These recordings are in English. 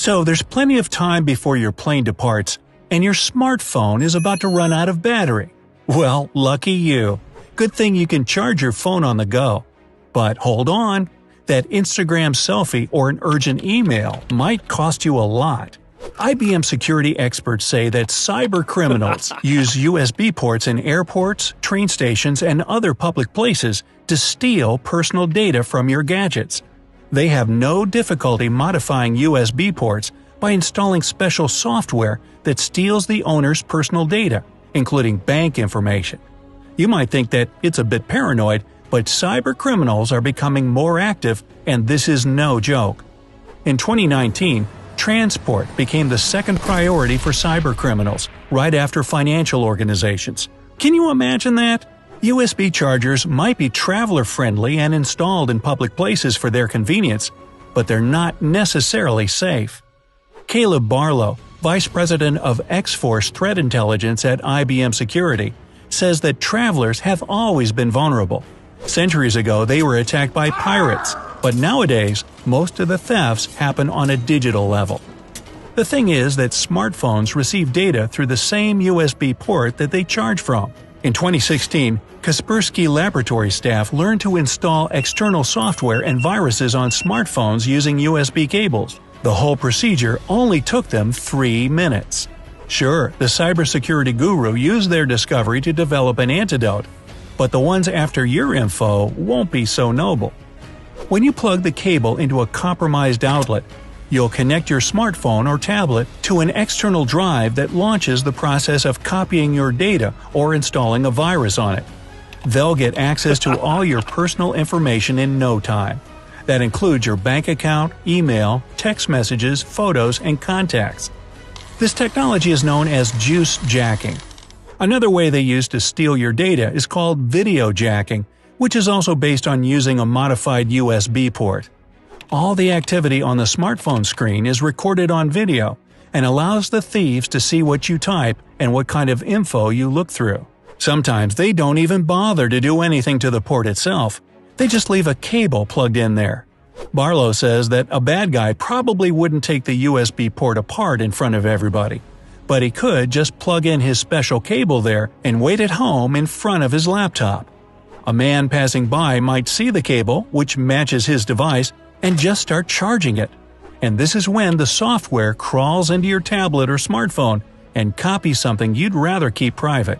So there's plenty of time before your plane departs, and your smartphone is about to run out of battery. Well, lucky you. Good thing you can charge your phone on the go. But hold on, that Instagram selfie or an urgent email might cost you a lot. IBM security experts say that cyber criminals use USB ports in airports, train stations, and other public places to steal personal data from your gadgets. They have no difficulty modifying USB ports by installing special software that steals the owner's personal data, including bank information. You might think that it's a bit paranoid, but cyber criminals are becoming more active, and this is no joke. In 2019, transport became the second priority for cyber criminals, right after financial organizations. Can you imagine that? USB chargers might be traveler-friendly and installed in public places for their convenience, but they're not necessarily safe. Caleb Barlow, Vice President of X-Force Threat Intelligence at IBM Security, says that travelers have always been vulnerable. Centuries ago, they were attacked by pirates, but nowadays, most of the thefts happen on a digital level. The thing is that smartphones receive data through the same USB port that they charge from. In 2016, Kaspersky Laboratory staff learned to install external software and viruses on smartphones using USB cables. The whole procedure only took them 3 minutes. Sure, the cybersecurity guru used their discovery to develop an antidote, but the ones after your info won't be so noble. When you plug the cable into a compromised outlet, you'll connect your smartphone or tablet to an external drive that launches the process of copying your data or installing a virus on it. They'll get access to all your personal information in no time. That includes your bank account, email, text messages, photos, and contacts. This technology is known as juice jacking. Another way they use to steal your data is called video jacking, which is also based on using a modified USB port. All the activity on the smartphone screen is recorded on video and allows the thieves to see what you type and what kind of info you look through. Sometimes they don't even bother to do anything to the port itself. They just leave a cable plugged in there. Barlow says that a bad guy probably wouldn't take the USB port apart in front of everybody, but he could just plug in his special cable there and wait at home in front of his laptop. A man passing by might see the cable, which matches his device, and just start charging it. And this is when the software crawls into your tablet or smartphone and copies something you'd rather keep private.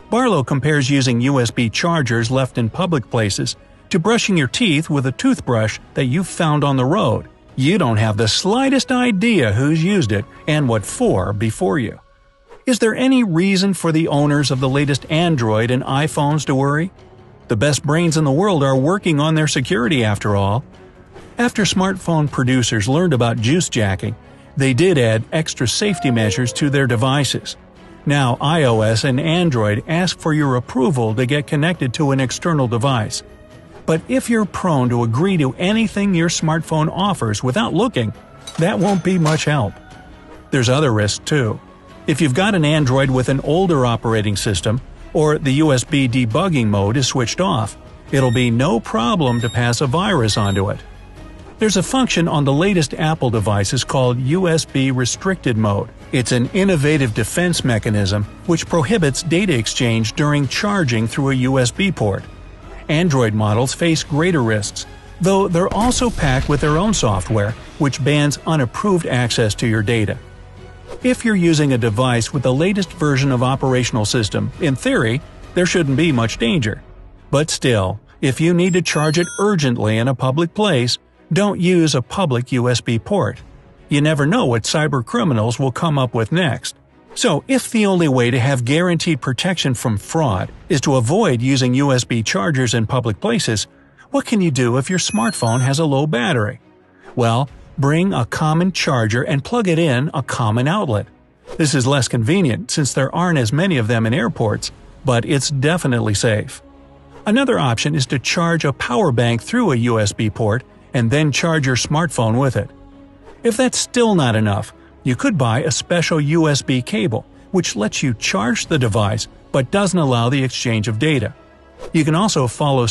Barlow compares using USB chargers left in public places to brushing your teeth with a toothbrush that you found on the road. You don't have the slightest idea who's used it and what for before you. Is there any reason for the owners of the latest Android and iPhones to worry? The best brains in the world are working on their security after all. After smartphone producers learned about juice jacking, they did add extra safety measures to their devices. Now iOS and Android ask for your approval to get connected to an external device. But if you're prone to agree to anything your smartphone offers without looking, that won't be much help. There's other risks too. If you've got an Android with an older operating system, or the USB debugging mode is switched off, it'll be no problem to pass a virus onto it. There's a function on the latest Apple devices called USB restricted mode. It's an innovative defense mechanism which prohibits data exchange during charging through a USB port. Android models face greater risks, though they're also packed with their own software, which bans unapproved access to your data. If you're using a device with the latest version of operational system, in theory, there shouldn't be much danger. But still, if you need to charge it urgently in a public place, don't use a public USB port. You never know what cyber criminals will come up with next. So, if the only way to have guaranteed protection from fraud is to avoid using USB chargers in public places, what can you do if your smartphone has a low battery? Well, bring a common charger and plug it in a common outlet. This is less convenient since there aren't as many of them in airports, but it's definitely safe. Another option is to charge a power bank through a USB port and then charge your smartphone with it. If that's still not enough, you could buy a special USB cable, which lets you charge the device but doesn't allow the exchange of data. You can also follow